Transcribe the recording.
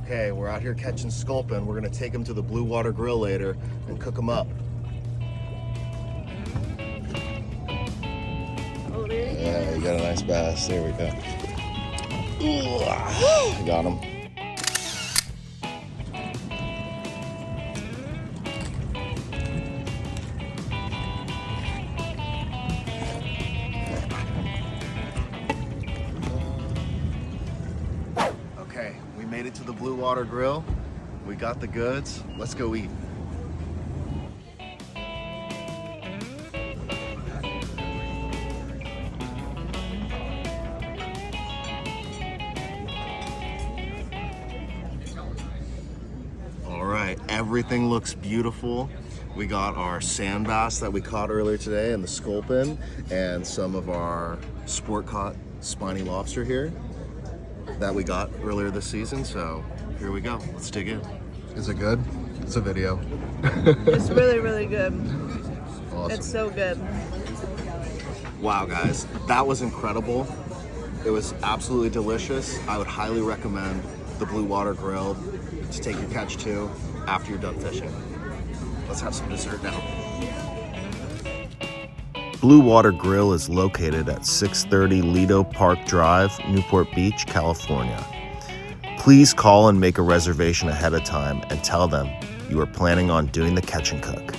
Okay, we're out here catching sculpin. We're gonna take them to the Bluewater Grill later and cook them up. Oh, there you go. Yeah, you got a nice bass. There we go. I got him. Okay, we made it to the Bluewater Grill. We got the goods. Let's go eat. All right, everything looks beautiful. We got our sand bass that we caught earlier today and the sculpin and some of our sport caught spiny lobster here that we got earlier this season. So here we go, let's dig in. Is it good? It's a video. It's really, really good. Awesome. It's so good. Wow, guys, that was incredible. It was absolutely delicious. I would highly recommend the Bluewater Grill to take your catch to after you're done fishing. Let's have some dessert now. Bluewater Grill is located at 630 Lido Park Drive, Newport Beach, California. Please call and make a reservation ahead of time and tell them you are planning on doing the catch and cook.